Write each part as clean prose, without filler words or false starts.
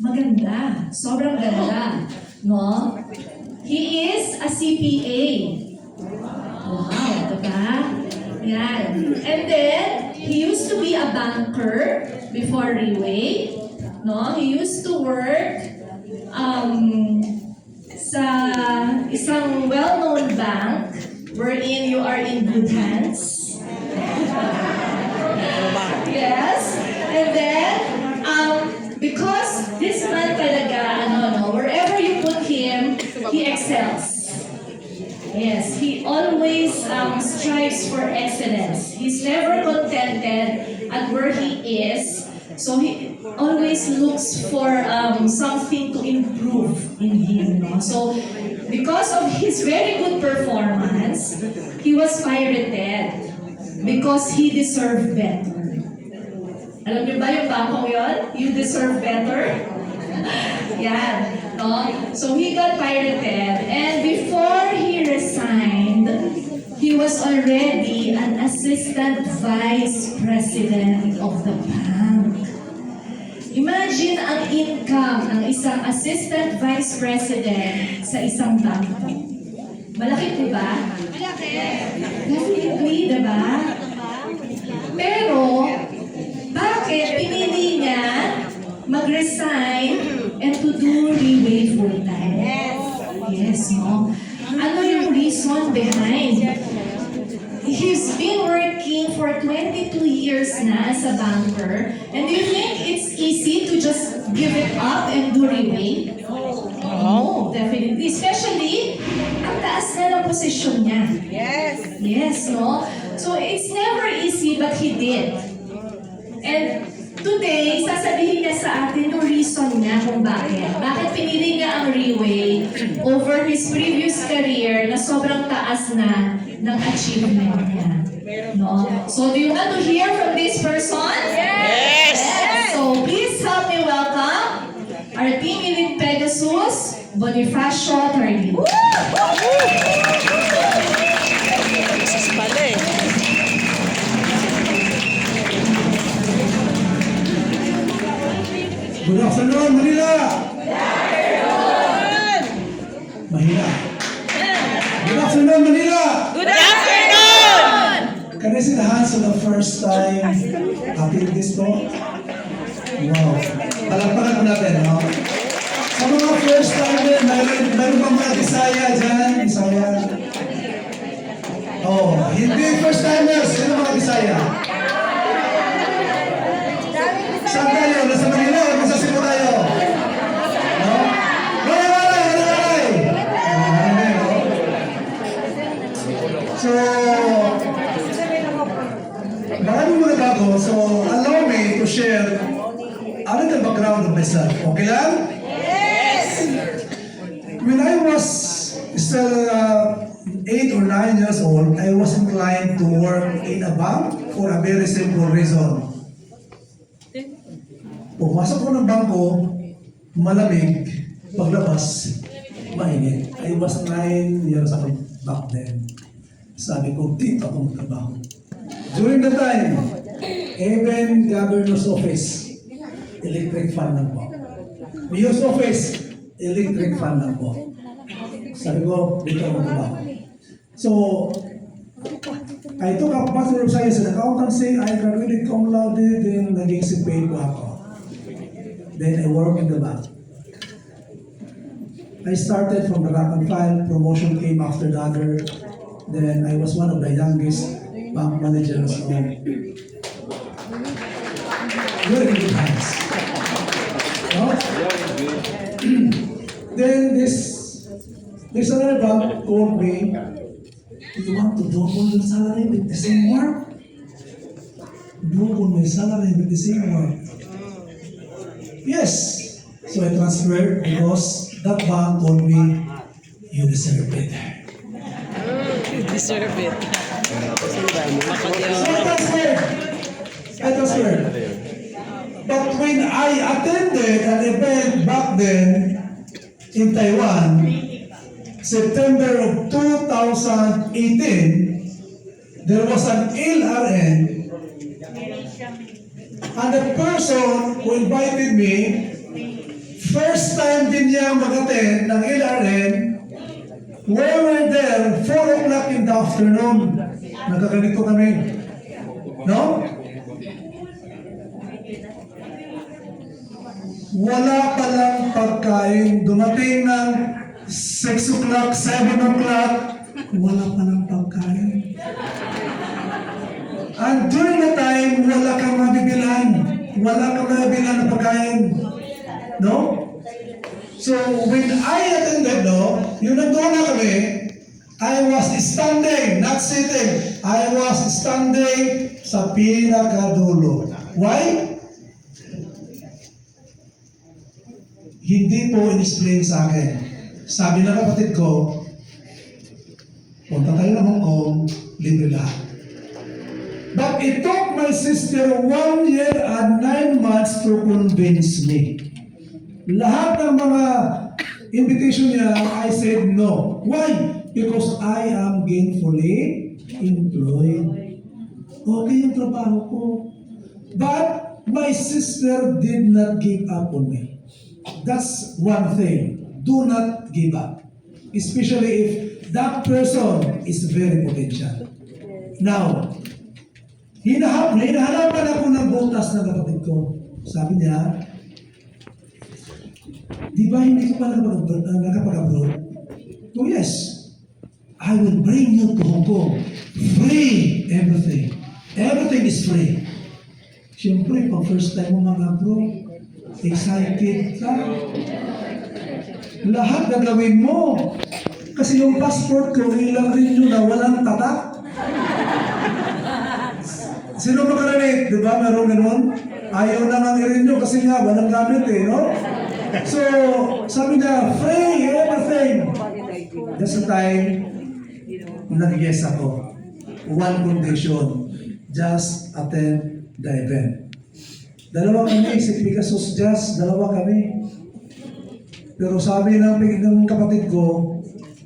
Maganda. Sobrang ganda. No? He is a CPA. Wow, diba? Yan. And then, he used to be a banker before Riway. No? He used to work sa isang well-known bank wherein you are in good hands. Yes. And then, because this man talaga, wherever you put him, he excels. Yes, he always strives for excellence. He's never contented at where he is. So he always looks for something to improve in him. No? So because of his very good performance, he was pirated because he deserved better. Alam niyo ba yung bangkong yun? You deserve better? Yan. No? So he got pirated, and before he resigned, he was already an assistant vice president of the bank. Imagine ang income ng isang assistant vice president sa isang bangko. Malaki po ba? Malaki. Definitely, diba? Pero, bakit pinili niya mag-resign and to do Riway full-time? Yes, no? Ano yung reason behind? He's been working for 22 years na as a banker, and do you think it's easy to just give it up and do Riway? No, definitely. Especially, ang taas na ng posisyon niya. Yes. Yes, no? So, it's never easy, but he did. And today, sasabihin niya sa atin yung reason niya kung bakit. Bakit pinili niya ang Riway over his previous career na sobrang taas na ng achievement niya. No? So, do you want to hear from this person? Yes! Yes! So, please help me welcome our team in Pegasus, Bonifacio Tardy. Sus pala eh. Good afternoon, Manila! Mahina. Good afternoon, Manila! Good afternoon! Can I see the hands of the first time attending this talk? Wow. Palakpakan ko natin, no? Sa mga first time din, mayroon bang mga Bisaya dyan? Bisaya? Oh, hindi first timers. Sino mga Bisaya? Saan tayo? Nasa Manila o nasa Cebu tayo? No? Walay! So, maraming mga bago. So, allow me to share a little background of myself. Okay lang? Yes! When I was still 8 or 9 years old, I was inclined to work in a bank for a very simple reason. Pumasok ko ng bangko, malamig, paglabas, mainit. I was 9 years old back then. Sabi ko, dito ako magtrabaho. During the time, even governor's office, electric fan lang po. Mayor's office, electric fan lang po. Sabi ko, dito ako magtrabaho. So, I took a Bachelor of Science in Accountancy, I graduated cum laude, then naging CPA po ako. Then I work in the bank. I started from the rank and file, promotion came after the other. Then I was one of the youngest bank managers. So, very good hands. No? Then this other bank called me, do you want to double your salary with the same work? Double my salary with the same work. Yes. So I transferred because that bank told me, you deserve better. You deserve it. So I transferred. But when I attended an event back then in Taiwan, September of 2018, there was an LRN, and the person who invited me First time din niya mag-attend ng LRN, we were there 4 o'clock in the afternoon. Nagkaganito kami. No? Wala palang pagkain. Dumating ng 6 o'clock, 7 o'clock, wala palang pagkain. And during the time, wala kang mabibilan. Wala kang mabibilan na pagkain. No? So, when I attended, no, yung nagdoon na kami, I was standing, not sitting. I was standing sa pinakadulo. Why? Hindi po in-explain sa akin. Sabi ng kapatid ko, punta tayo ng Hong Kong, libre lahat. But it took my sister 1 year and 9 months to convince me. Lahat ng mga invitation niya, I said no. Why? Because I am gainfully employed. Okay yung trabaho ko. But my sister did not give up on me. That's one thing. Do not give up. Especially if that person is very potential. Now, hinahanapan ako ng butas ng kapatid ko. Sabi niya, di ba hindi ka pa nakapag-abroad? Oh yes. I will bring you to Hong Kong. Free everything. Everything is free. Siyempre, pag first time mo mag-abroad, excited ka. Lahat gagawin mo. Kasi yung passport ko, ilang rin yun na walang tatak. Sino makarelate? Di ba? Meron ganun? Ayaw naman i-renew kasi nga, walang gamit eh, no? So, sabi niya, free everything. That's the time, nag-yes ako. One condition, just attend the event. Dalawa kami, si Picasso Jazz, dalawa kami. Pero sabi ng kapatid ko,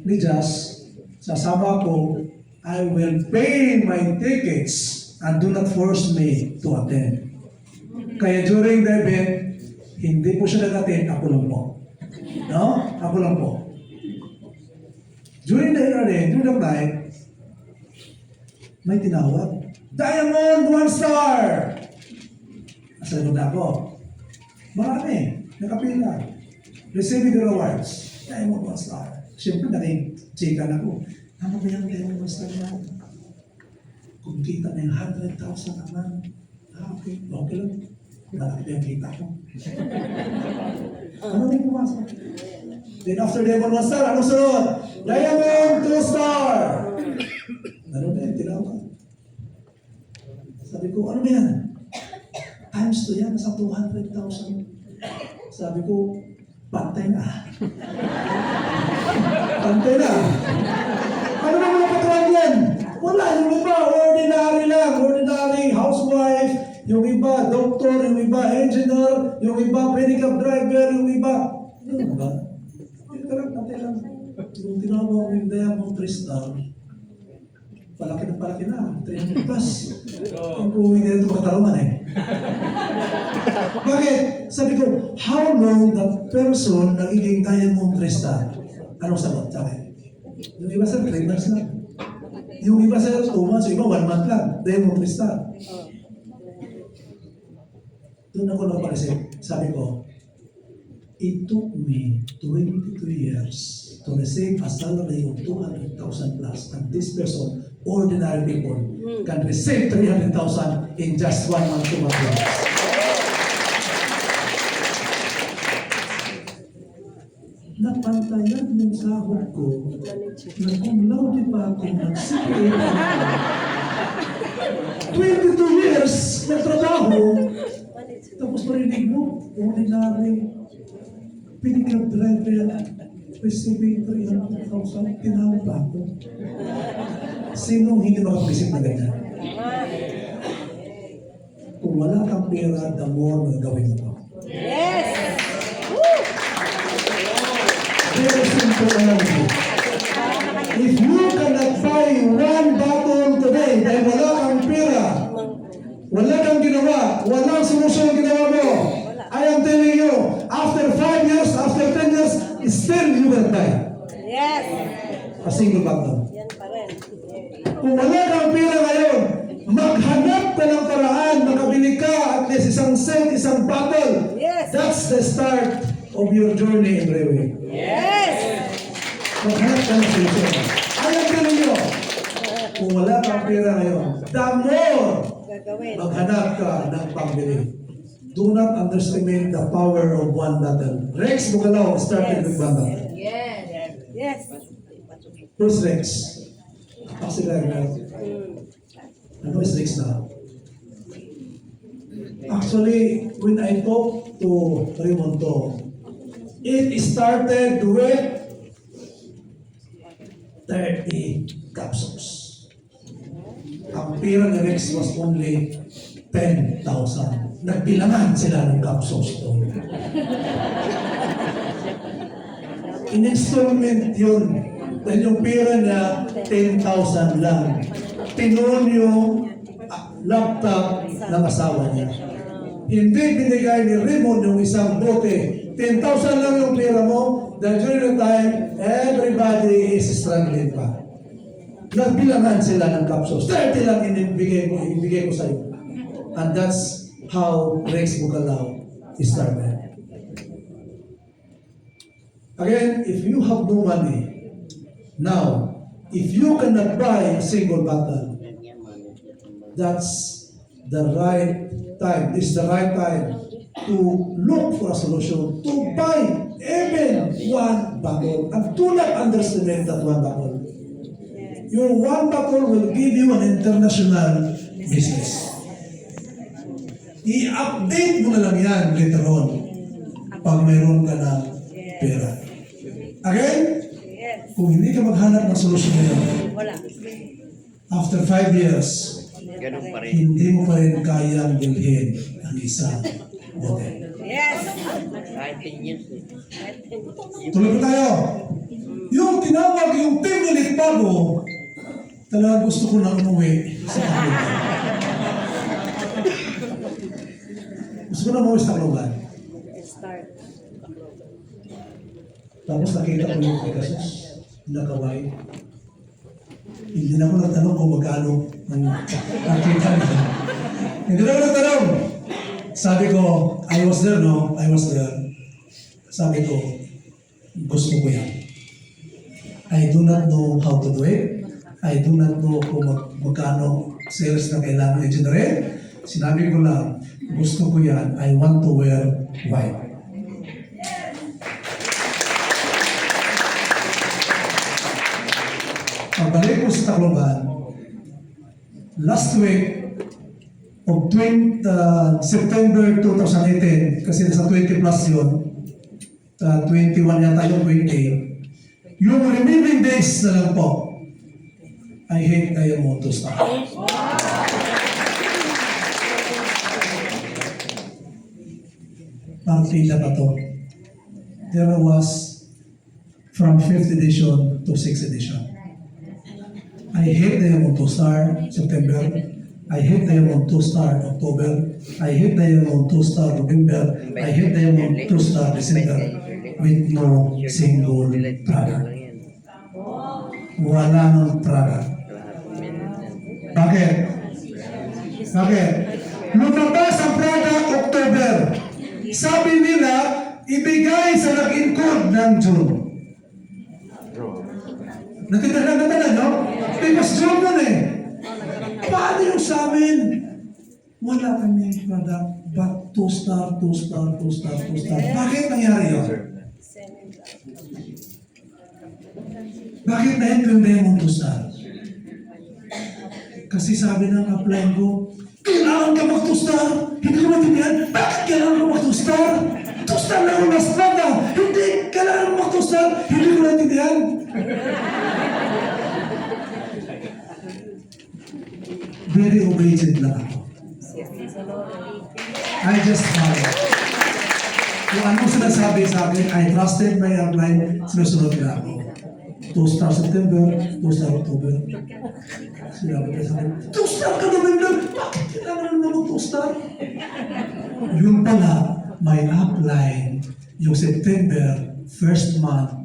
ni Jazz, sasama ko, I will pay my tickets and do not force me to attend. Kaya during the event, hindi po siya nag-attend, ako lang po. No? Ako lang po. During the night, may tinawag, Diamond 1 star! Sagot ako. Marami. Nakapila. Receiving the rewards. Diamond 1 star. Siyempre, nag-checkan ako. Ano ba yung Diamond 1 star na? Kung kita na yung 100,000 naman. Okay. Okay lang. Malaki na yung kita ko. Ano rin pumasok? Then after Diamond 1 star, ano sunod? Diamond 2 star! Ano na yung tinawag? Sabi ko, ano ba yan? Times 2 yan, nasa 200,000. Sabi ko, pantay na. Pantay na. Ano na mga patuan yan? Wala, yung iba, ordinary lang. Ordinary housewife, yung iba, doktor, yung iba, engineer, yung iba, pedicab driver, yung iba. Ano ba? Ito lang, pantay lang. Yung tinawag yung Diamond 3 star, palaki na. 300 plus. Ang uwi nila ito katarungan eh. Bakit? Sabi ko, how long that person nagiging Diamond 3 star? Anong sagot sa akin? Yung iba sa 3 months lang. Yung iba sa 2 months, yung iba 1 month lang. Diamond 3 star. Doon ako nakaparisip. Sabi ko, it took me 22 years to receive a salary of 200,000 plus. And this person, ordinary people, can receive 300,000 in just 1 month to month. Napantayan yung sahod ko na kung laude pa ako ng CPA. 22 years na trabaho, tapos marinig mo, ordinary pedicab driver, receiving 300,000, tinawag pa ako. Sinong hindi makapisip na ganyan? Kung wala kang pera, the more na gawin mo. Yes! Very simple analogy. If you cannot buy 1 bottle today dahil wala kang pera, wala kang ginawa, walang solusyon ginawa mo, I am telling you, after 5 years you will buy Yes. a single bundle. Yan pa rin. Kung wala kang pera ngayon, maghanap ka ng paraan, makabili ka at least isang set, isang bottle. Yes. That's the start of your journey in Railway. Yes. Maghanap ka ng solusyon. Alam ka ninyo, kung wala kang pera ngayon, the more Gagawin. maghanap ka ng pambili. Do not underestimate the power of one bottle. Rex Bucalao started with one bottle. Yes. Who's Rex? Actually, ano is Rex now? Actually, when I talked to Raimundo, it started with 30 capsules. Ang pera ni Rex was only 10,000. Nagbilangan sila ng capsules doon. In-installment yun. Dahil yung pera niya, 10,000 lang. Tinuon yung laptop ng asawa niya. Hindi binigay ni Raymond yung isang bote. 10,000 lang yung pera mo. Dahil during the time, everybody is struggling pa. Nagbilangan sila ng capsules. 30 lang ibigay ko sa iyo. And that's how Rex Bucalao started. Again, if you have no money, now, if you cannot buy a single bottle, that's the right time. This is the right time to look for a solution, to buy even one bottle. And do not underestimate that one bottle. Your one bottle will give you an international business. I-update mo na lang yan later on pag mayroon ka na pera. Again, Yes. kung hindi ka maghanap ng solusyon ngayon, Wala. after 5 years, Ganun pa rin. hindi mo pa rin kayang bilhin ang isang bote. Yes. Kahit 10 years. Tuloy po tayo. Yung tinawag yung Team Ulit Bago, talaga gusto ko na umuwi sa akin. Gusto ko na umuwi sa Tacloban. Start. Tapos nakita ko yung Pegasus, nakaway. Hindi na ako nagtanong kung magkano ang nakita nila. Hindi na ako nagtanong. Sabi ko, I was there, no? I was there. Sabi ko, gusto ko yan. I do not know how to do it. I do not know kung magkano sales na kailangan i-generate. Sinabi ko lang, gusto ko yan. I want to wear white. Pagbalik ko sa Tacloban, last week of September 2018, kasi nasa 20 plus yun, 21 yata yung 20, yung remaining days na lang po, I hate Diamond to start. Partida pa to. There was from 5th edition to 6th edition. I hate Diamond to Star September. I hate Diamond to Star October. I hate Diamond to Star November. I hate Diamond to Star December with no single product. Wala nang product. Bakit? Bakit? Lumabas ang product October. Sabi nila, ibigay sa nag-encode ng June. Natitala, no? Because June nun eh. Paano yung sa amin? Wala kami product, but 2-star, 2-star, 2-star, 2-star. Bakit nangyari yun? Bakit na yung Diamond 2-star? Kasi sabi ng upline ko, kailangan ka mag-2-star. Hindi ko matindihan. Bakit kailangan ka mag-2-star? 2-star lang ang mas product. Hindi, kailangan mag-2-star. Hindi ko natindihan. Very obedient lang ako. I just follow. Kung anong sinasabi sa akin, I trusted my upline, sinusunod na ako. 2-star September, 2-star October. Sinabi ko sa akin, 2-star ka November, bakit kailangan naman mo 2-star? Yun pala, my upline, yung September, first month,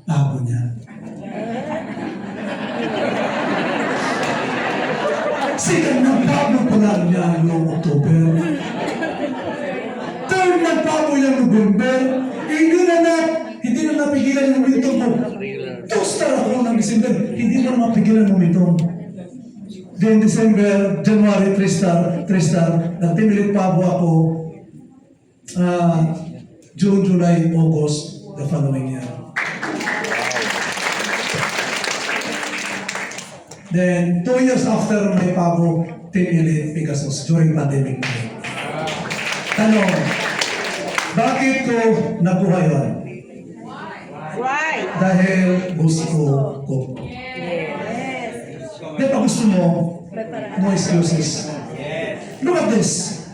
Pabo niya. Sikat ng pabo pala niya noong October. Third ng pabo yung November. Hindi na napigilan yung momentum mo. Two-star ako ng December. Hindi na mapigilan yung momentum. Then December, January, 3-star. Nagtimilit pabo ako. June, July, August, the following year. Then, 2 years after may pabo, 10 million Pegasus during pandemic. Tanong, bakit ko nakuha yun? Why? Dahil gusto ko. Yes. Di ba gusto mo, no excuses. Look at this.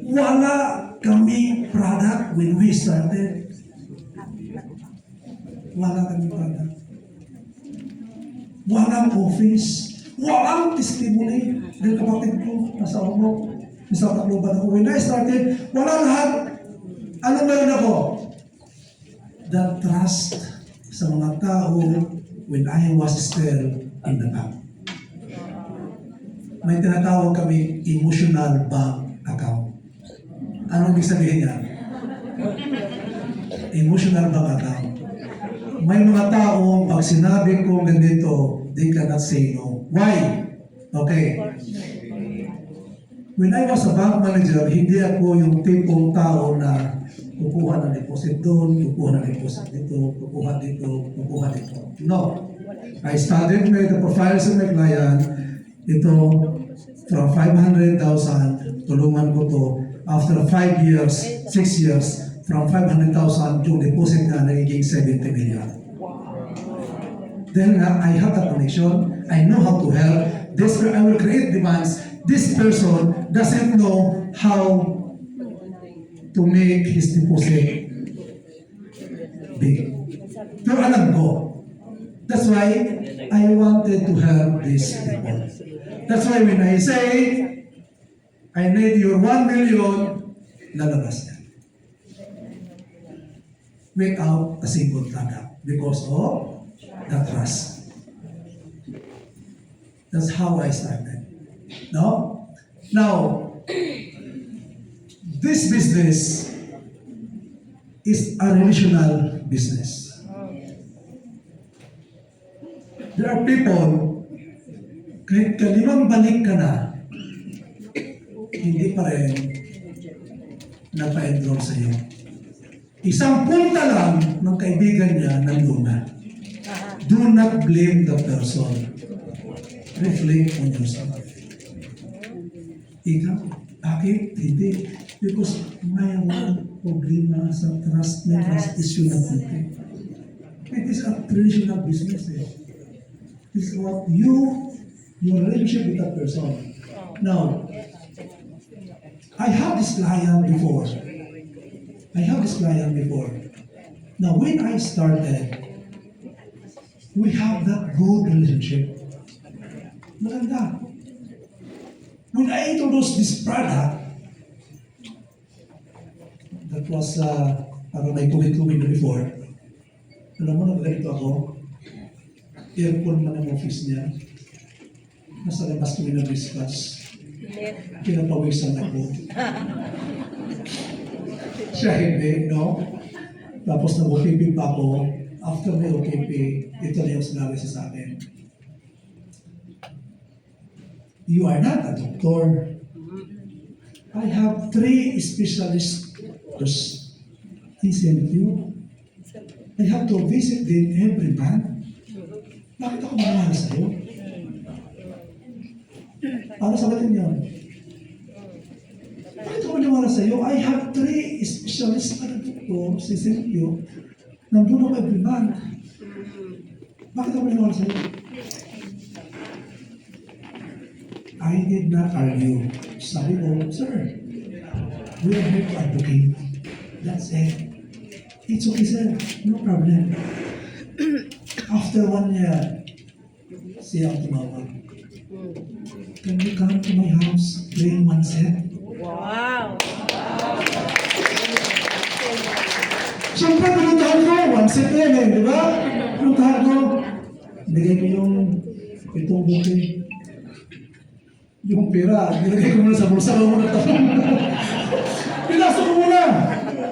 Wala kami product when we started. Wala kami product. Walang office. Walang testimony. Dahil kapatid ko, nasa Omo, nasa Tacloban ako. When I started, wala lahat. Ano meron ako? The trust sa mga tao when I was still in the bank. May tinatawag kami emotional bank account. Anong ibig sabihin niya? Emotional bank account. May mga taong pag sinabi ko ganito, they cannot say no. Why? Okay. When I was a bank manager, hindi ako yung tipong tao na kukuha ng deposit doon, kukuha ng deposit dito, kukuha dito, kukuha dito. No. I studied the profiles of my client. Ito, from 500,000, tulungan ko to. After 5 years, 6 years, from 500,000, yung deposit nga nagiging 70 million. Then I have that connection. I know how to help. This I will create demands. This person doesn't know how to make his deposit big. Pero alam ko. That's why I wanted to help these people. That's why when I say, I need your 1 million, lalabas niya. Without a single product. Because of the trust. That's how I started. No? Now, this business is a relational business. There are people, kahit kalimang balik ka na, hindi pa rin napa-enroll sa iyo. Isang punta lang ng kaibigan niya nandun na. Do not blame the person. Reflect on yourself. Ikaw, bakit? Hindi. Because may mga problema sa trust, may trust issue na punti. It is a traditional business. It's what your relationship with that person. Now, I have this client before. Now, when I started, we have that good relationship. Maganda. When I introduced this product, that was, para may COVID na before, alam mo, nagganito ako, aircon man ang office niya, nasa labas kami na-discuss, pinapawisan ako. Siya hindi, no? Tapos nag-OKP pa ako. After may OKP, ito na yung sinabi sa akin. You are not a doctor. I have 3 specialists in you. I have to visit them every month. Bakit ako maniwala sa'yo? Para sagutin yun. Bakit ako maniwala sa'yo? I have 3 specialists na doktor, si Sergio. Nandun ako every month. Bakit ako maniwala sa'yo? I did not argue. Sabi ko, sir, we are here to advocate. That's it. It's okay, sir. No problem. After 1 year, siya ang tumawag. Can you come to my house, playing 1 set? Wow. Siyempre, pinuntahan ko. pansit yan eh, di ba? Puntahan ko, nilagay ko yung itong bukid. Yung pera, nilagay ko muna sa bulsa, ako muna tapon. Pinasok ko muna!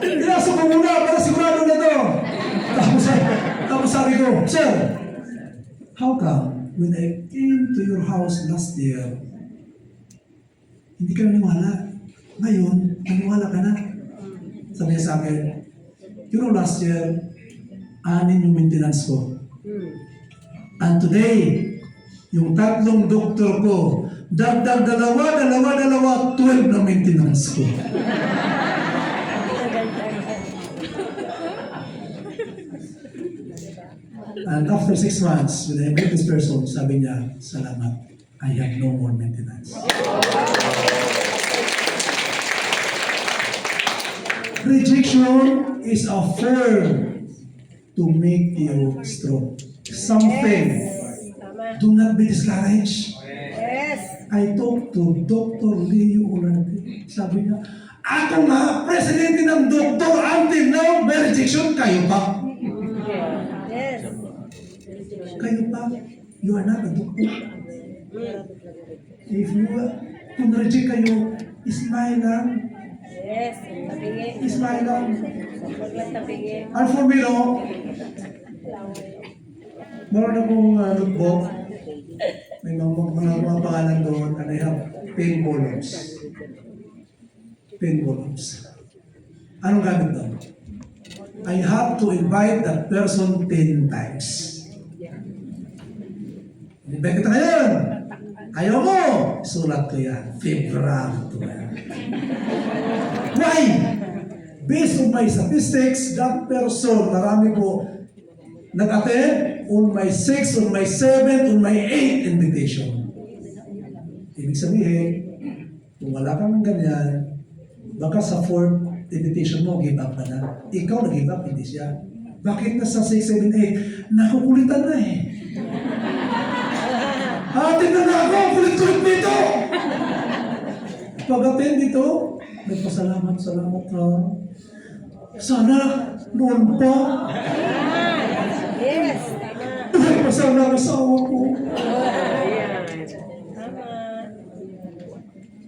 Pinasok ko muna para sigurado na to. Tapos sabi ko, Sir, how come when I came to your house last year, hindi ka naniwala? Ngayon, naniwala ka na? Sabi niya sa akin, you know last year, 6 yung maintenance ko. And today, yung 3 doktor ko, dagdag 12 na maintenance ko. And after 6 months, when I met this person, sabi niya, salamat, I have no more maintenance. Rejection is a form to make you strong. Something. Tama. Do not be discouraged. Yes. I talked to Dr. Leo Orante. Sabi niya, ako nga, presidente ng doktor, until now, may rejection. Kayo pa. Yes. Kayo pa. You are not a doctor. If you, kung reject kayo, smile lang. Yes. Tabingi. Smile lang. Huwag lang tabingi. And for me, no, meron akong notebook. May mga pangalan doon, and I have 10 columns. 10 columns. Anong gamit doon? I have to invite that person 10 times. Invite kita ngayon. Ayaw mo. Sulat ko yan. February to yan. Why? Based on my statistics, that person, marami po nag-attend on my 6th, on my 7th, on my 8th invitation. Ibig sabihin, kung wala kang ganyan, baka sa 4th invitation mo, give up ka na. Ikaw nag-give up, hindi siya. Bakit na sa 6, 7, 8? Nakukulitan na eh. Atin na ako, kulit-kulit dito! Pag-attend dito, nagpasalamat, salamat na. Sana, noon pa. Yes. Tama. Nagpasalamat sa awa ko. Tama.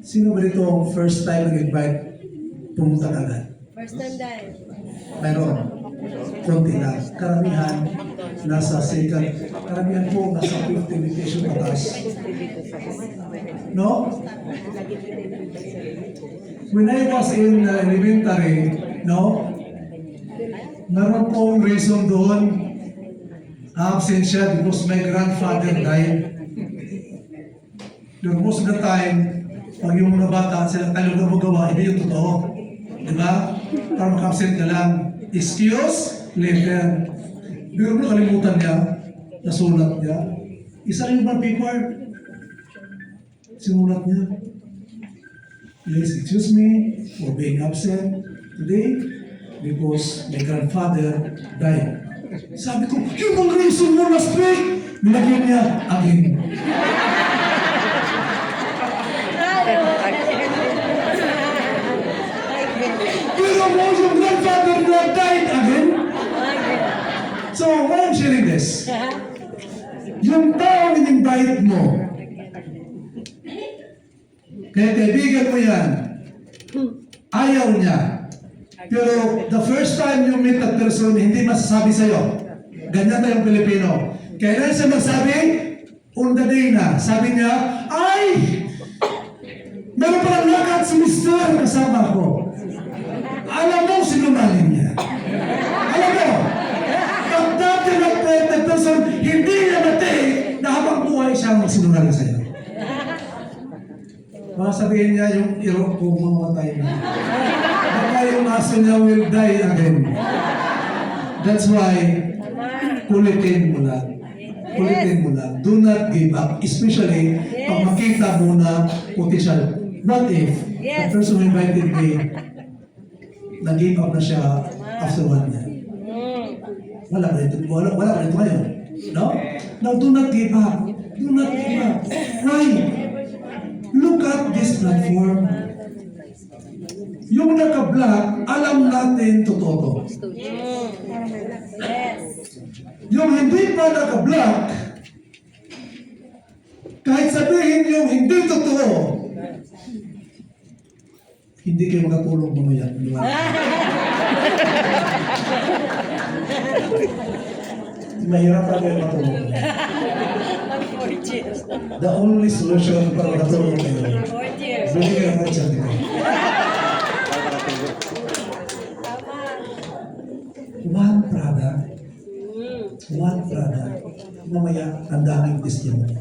Sino ba dito ang first time nag-invite pumunta agad? First time dahil. Mayroon. Konti lang. Karamihan, nasa second. Karamihan po, nasa 5th invitation pataas. No? When I was in elementary, no? Meron pong reason doon. Absent siya because my grandfather died. Most of the time, pag yung mga bata, sila talaga magawa, hindi yung totoo. Diba? Para maka-absent ka lang. Excuse, later. Pero nakalimutan niya, nasulat niya. Isa rin yung paper, sinulat niya. Please excuse me for being absent today because my grandfather died. Sabi ko, yun ang reason mo last week! Nilagyan niya, again. Pero mo yung grandfather na died again. So, why I'm sharing this? Yung tao in-invite mo, kaya kaibigan mo yan, ayaw niya. Pero the first time you meet that person, hindi masasabi sa'yo. Ganyan tayong Pilipino. Kailan siya magsabi? On the day na. Sabi niya, ay! Meron palang lakad si Mr. kasama ko. Alam mo, sinungaling niya. Alam mo, pag dati that person, hindi niya mati na habang buhay siya magsinungaling sa'yo. Baka sabihin niya yung iro ko mamatay na. Baka yung aso niya will die again. That's why, kulitin mo lang. Kulitin mo lang. Do not give up. Especially, pag makita mo na potential. What if, the person who invited me, nag-give up na siya after 1 year? Wala pa ito ngayon. No? Now, do not give up. Do not give up. Why? Look at this platform. Yung naka-black, alam natin totoo to. Yes. Yung hindi pa naka-block, kahit sabihin yung hindi totoo, hindi kayo makatulog mamaya. Di ba? Mahirapan kayo matulog. Unfortunate. The only solution para makatulog kayo, Unfortunate. bili kayo ng headset nito. Tama. One product, mamaya ang daming testimony.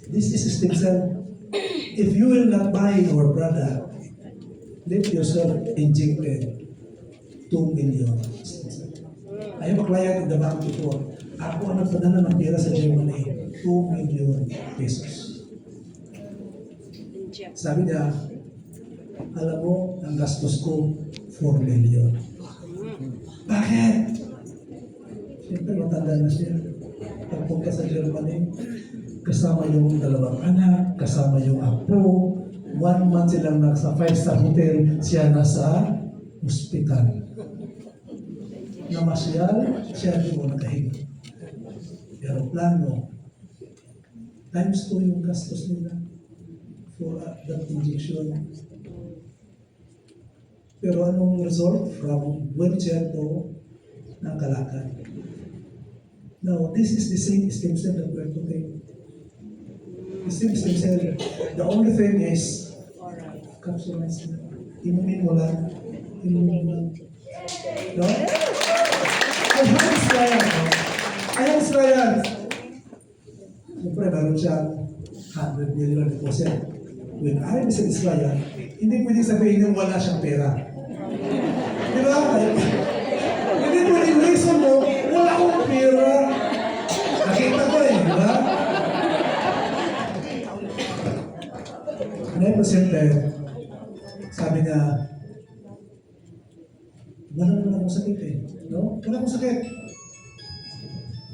This is system cell. If you will not buy our product, let yourself injected 2 million. I have a client in the bank before. Ako ang nagpadala ng pera sa Germany, 2 million pesos. Sabi niya, alam mo, ang gastos ko, 4 million. Bakit? Siyempre, matanda na siya. Pagpunta sa Germany, kasama yung dalawang anak, kasama yung apo. 1 month silang nasa 5-star hotel, siya nasa hospital. Namasyal, siya din mo nakahinga. Pero plano, times 2 yung gastos nila for that injection. Pero anong result? From wheelchair to nakalakad. Now, this is the same stem cell that we're talking. The same stem cell. The only thing is, capsulize na. Inumin mo lang. Inumin mo lang. No? I have this client. I have this client. Siyempre, meron siyang 100 million deposit. When I visit this client, hindi pwede sabihin yung wala siyang pera. Di ba? Hindi pwede reason mo, wala akong pera. Nakita ko eh, di ba? Never sabi niya, wala naman akong sakit eh. No? Wala akong sakit.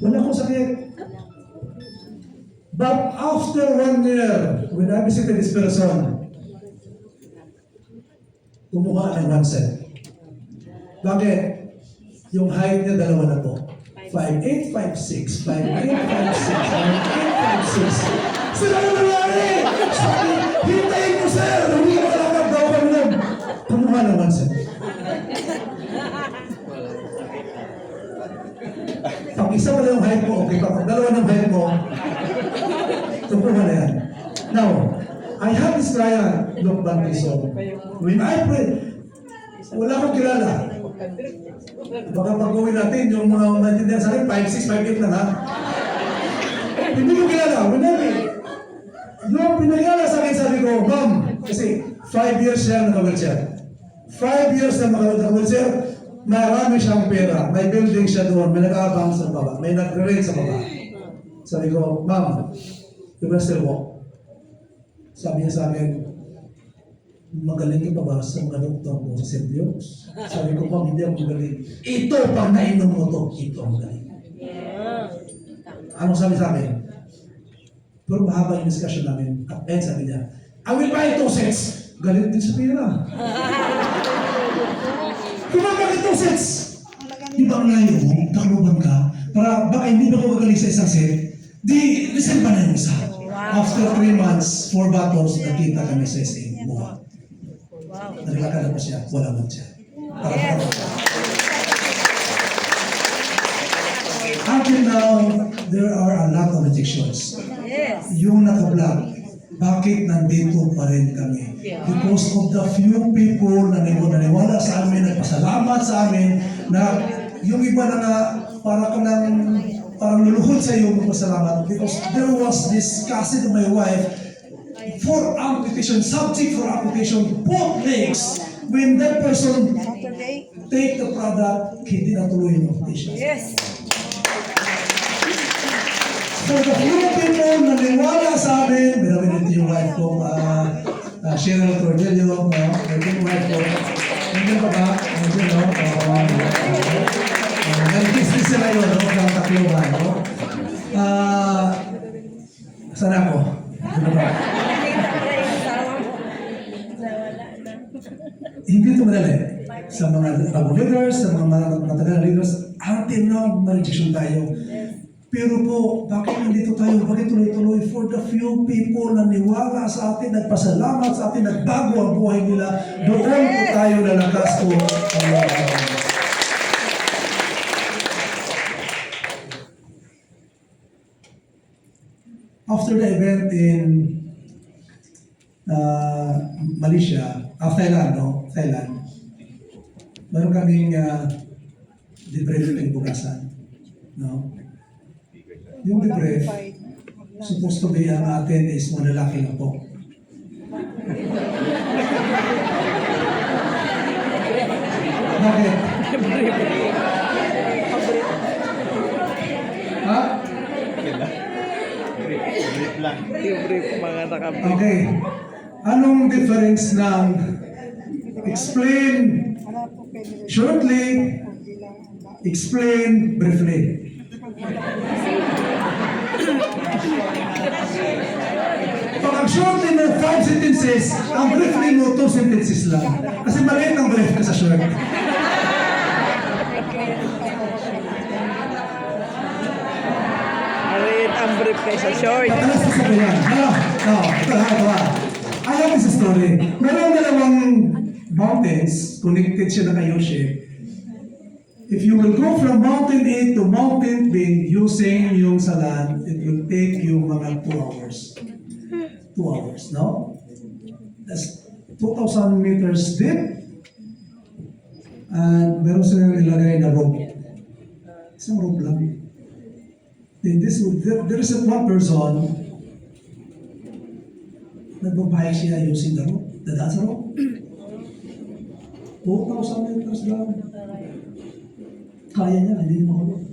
Wala akong sakit. But after 1 year, when I visited this person, kumuha ng 1 cent. Bakit? Yung height niya, dalawa na po. 5'8", 5'6", 5'8", 5'6", 5'8", 5'6". Sila na nangyari! Sabi, hintayin ko sir! Hindi ka malakad daw kami nun. Kumuha ng 1 cent. Pag isa pala yung height mo, okay pa. Pag dalawa ng height mo, tupuhan na yan. Now, I have this client, Doc Bantiso. When I pray, wala akong kilala. Baka pag-gawin natin, yung mga maintindihan sa akin, 5'6", 5'8" lang ha. Hindi ko kilala. When I pray, yung pinagala sa akin, sabi ko, ma'am, kasi 5 years siya naka-wheelchair. 5 years na naka-wheelchair, marami siyang pera. May building siya doon, may nag-aabang sa baba, may nag-rent sa baba. Sabi ko, ma'am, you can still walk. Sabi niya sa akin, magaling ka pa ba sa mga doktor mo sa St. Luke's? Sabi ko, ma'am, hindi ako magaling. Ito, pag nainom mo to, ito ang magaling. Anong sabi sa akin? Pero mahaba yung discussion namin. At sabi niya, I will buy 2 sets. Galit din sa pera. Kumabak 2 sets. Di ba ang layo mo, kaluban ka, para baka hindi ba ko magaling sa isang set, di, listen pa na yung isa. After 3 months, 4 bottles, nakita kami sa SM. Buha. Naglakad na pa siya, wala man siya. Until now, there are a lot of addictions. Yes. Yung naka-vlog, bakit nandito pa rin kami? Because of the few people na naniwala sa amin, nagpasalamat sa amin, na yung iba na nga, parang luluhod sa iyo magpasalamat. Because there was this cousin of my wife, for amputation, subject for amputation, both legs. When that person take the product, hindi natuloy yung amputation. Yes. For the few people na niwala sa amin, binabinit yung wife ko, Cheryl Cordelio, no? Ito yung wife ko. Nandiyan pa ba? Nandiyan, no? Nag-business sila yun, no? Ng Tacloban, no? Saan ako? Ano ba? Nakita ko na yung asawa mo. Nawala na. Hindi ito madali. sa mga bagong leaders, sa mga matagal na leaders, until now, ma-rejection tayo. Pero po, bakit nandito tayo? Bakit tuloy-tuloy? For the few people na niwala sa atin, nagpasalamat sa atin, nagbago ang buhay nila, doon po tayo lalakas po. After the event in Malaysia, Thailand, no? Thailand, meron kaming debrief ng bukasan. No? Yung debrief, supposed to be ang atin is malalaki na po. Bakit? Ha? Brief lang. Okay. Anong difference ng explain shortly, explain briefly? Pag ang shortly mo 5 sentences, ang briefly mo 2 sentences lang. Kasi maliit ang brief ka sa short. Maliit ang brief kaysa short. Madalas ko sabihin, ito ha. I have this story. Merong dalawang mountains, connected siya na U-shape. If you will go from mountain A to mountain B using yung sa land, it will take you mga 2 hours. 2 hours, no? That's 2,000 meters deep. And meron silang nilagay na rope. Isang rope lang. Then there is one person, nagbabayad siya using the rope, dadaan sa rope. 2,000 meters lang. Kaya niya, hindi niya mahulog.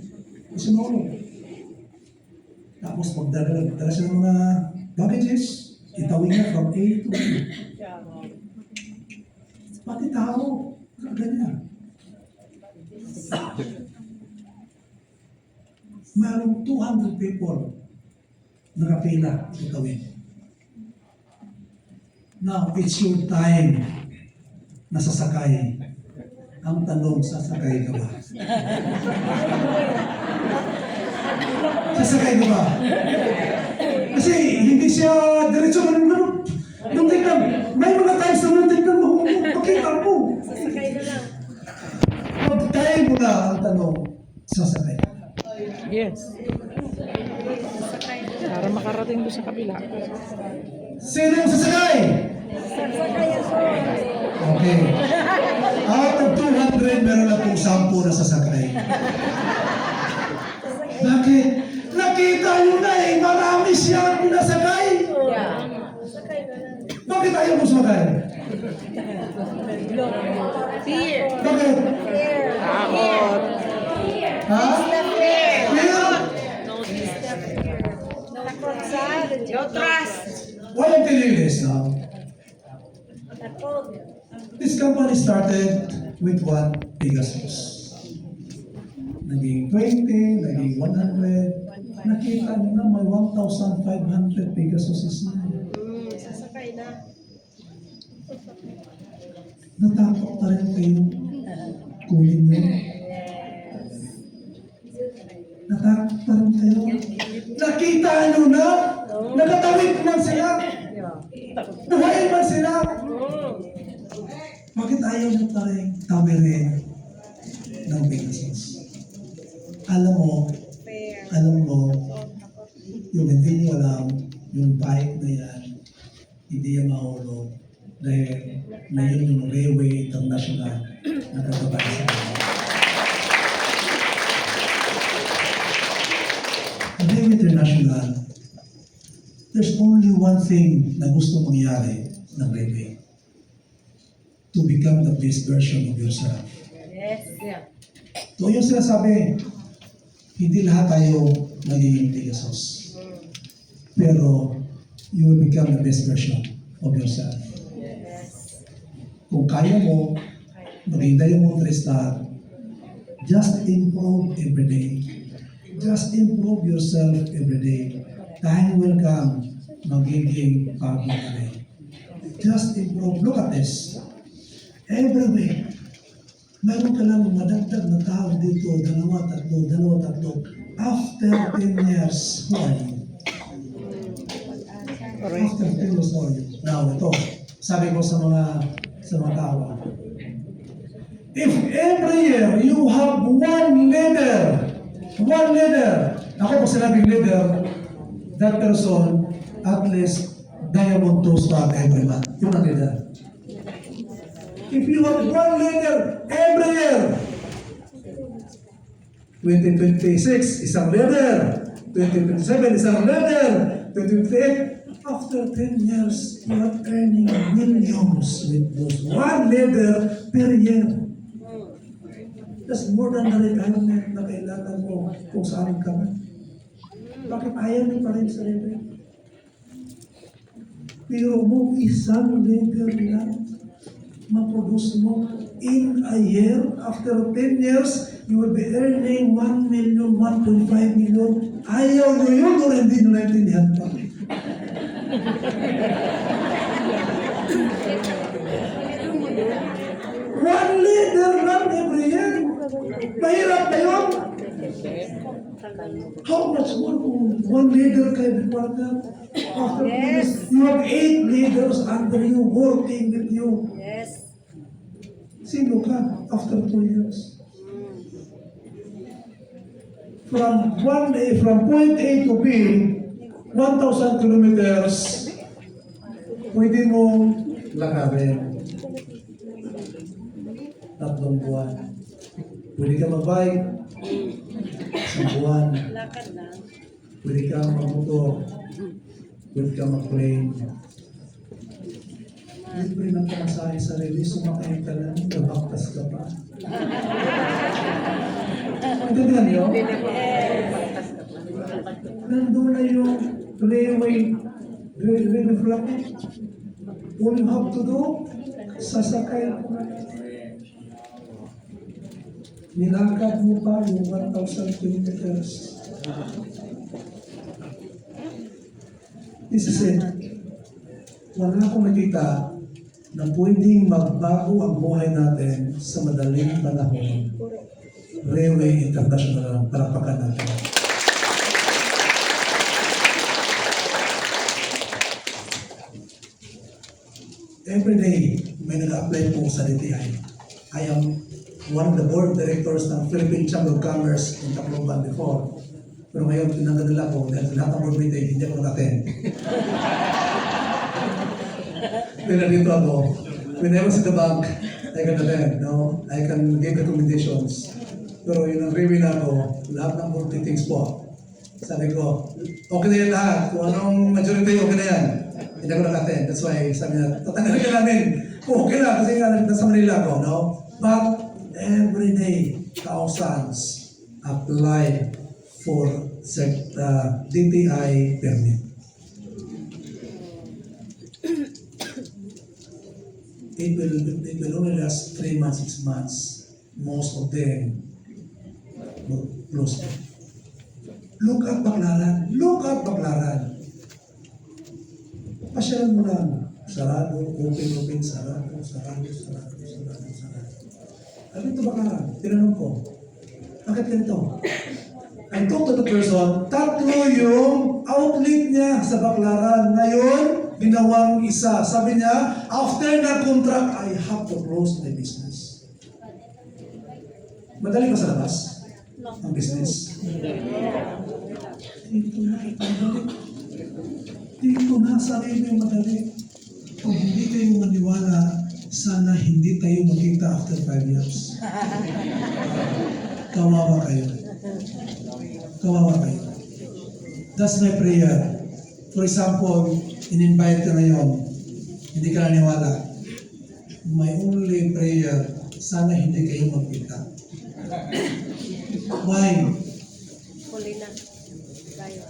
Kasi mahulog. Tapos pagdala siya ng mga baggages, itawin niya from A to B. Pati tao, ganyan. Mayroong 200 people nakapila itawin. Now, it's your time na sasakay. Ang tanong, sasakay ka ba? Sasakay ka ba? Kasi hindi siya diretso ka ng muntik ka. May mga times na muntik ka makita mo. Sasakay na lang. Pag-time mo na ang tanong, sasakay ka. Yes. Para makarating doon sa kabila. Sino ang sasakay? Sasakay ako. Okay. Out of 200, meron na pong 10 na sasakay. Bakit? Nakita nyo na eh, marami siyang nasakay. Yeah. Sasakay na lang. Bakit ayaw mo sumakay? Fear. Bakit? Fear. Takot. Ha? Fear. Fear? Takot sa no trust. Why I'm telling you this now? Takot. This company started with 1 Pegasus. Naging 20, naging 100. Nakita nyo na may 1,500 Pegasuses na. Sasakay na. Natakot pa rin kayo kunin nyo. Natakot pa rin kayo. Nakita nyo na, nakatawid man sila. Buhayin man sila. Bakit ayaw nyo pa rin tawirin ng Pegasus? Alam mo, yung hindi nyo alam, yung bike na yan, hindi yan mahulog. Dahil na yun yung Railway International na katabay sa amin. Railway International, there's only one thing na gusto mangyari ng Railway. To become the best version of yourself. Yes. Yeah. So yung sinasabi, hindi lahat tayo nagiging Pegasus. Pero you will become the best version of yourself. Kung kaya mo, maghintay mo 3-star, just improve every day. Just improve yourself every day. Time will come, magiging pagiging. Just improve. Look at this. Every week, mayroon ka lang madagdag na tao dito, dalawa, tatlo. After 10 years, who are you? After 10 years, who are you? Now, ito, sabi ko sa mga tao, if every year you have one leader, ako po sinabing leader, that person at least diamond to swag every month. Yun ang leader. If you have one leader every year, 2026, isang leader. 2027, isang leader. 2028, after 10 years, you are earning millions with those one leader per year. That's more than the retirement na kailangan mo kung saan ka man. Bakit ayaw niyo pa rin sa leader? Pero mo isang leader lang ma-produce mo in a year, after 10 years, you will be earning 1 million, 1.5 million. Ayaw nyo yun o hindi nyo naintindihan pa. One leader lang every year. Mahirap na yun. How much more kung one leader ka every quarter? After this, you have 8 leaders under you, working with you. Yes. Sino ka after 2 years? From point A to B, 1,000 kilometers, pwede mo lakarin. 3 buwan. Pwede ka mag-bike, 1 buwan. Lakad lang. Pwede ka mag-motor, pwede ka mag-plane. Libre ng pamasahe sa sarili, sumakay ka lang, nabaktas ka pa. Intindihan niyo? Nandun na yung railway flag. All you have to do, sasakay. Nilakad mo pa yung 1,000 kilometers. This is it. Wala akong nakita na pwedeng magbago ang buhay natin sa madaling panahon. Railway International ang palakpakan natin. Every day, may nag-apply po sa DTI. I am one of the board directors ng Philippine Chamber of Commerce in Tacloban before. Pero ngayon, tinanggal nila ko dahil sa lahat ng board meeting, hindi ako nag-attend. Pero dito ako, when I was in the bank, I can attend, no? I can give recommendations. Pero yun ang review na ako, lahat ng board meetings po. Sabi ko, okay na yan lahat. Kung anong majority, okay na yan. Hindi ako nag-attend. That's why sabi niya, tatanggalin ka namin. Okay lang, kasi nga nasa Manila ako, no? But every day, thousands apply for DTI permit. It will only last 3 months, 6 months. Most of them will close. Look at Baclaran. Look at Baclaran. Pasyalan mo lang. Sarado, open, sarado. Ano ito Baclaran? Tinanong ko. Bakit ganito? I talked to the person, 3 yung outlet niya sa Baclaran. Ngayon, ginawang isa. Sabi niya, after na contract, I have to close my business. Madali ba sa labas? Ang business? Dito na, madali. Dito na, sarili yung madali. Kung hindi kayo maniwala, sana hindi tayo magkita after 5 years. Kawawa kayo. Kawawa kayo. That's my prayer. For example, in-invite ka ngayon, hindi ka naniwala. My only prayer, sana hindi kayo magkita. Why? Huli na. Tayo.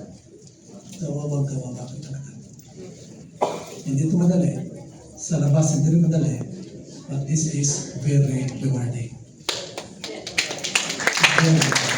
Kawawa ka talaga. Hindi ito madali. Sa labas, hindi rin madali. But this is very rewarding. Very rewarding.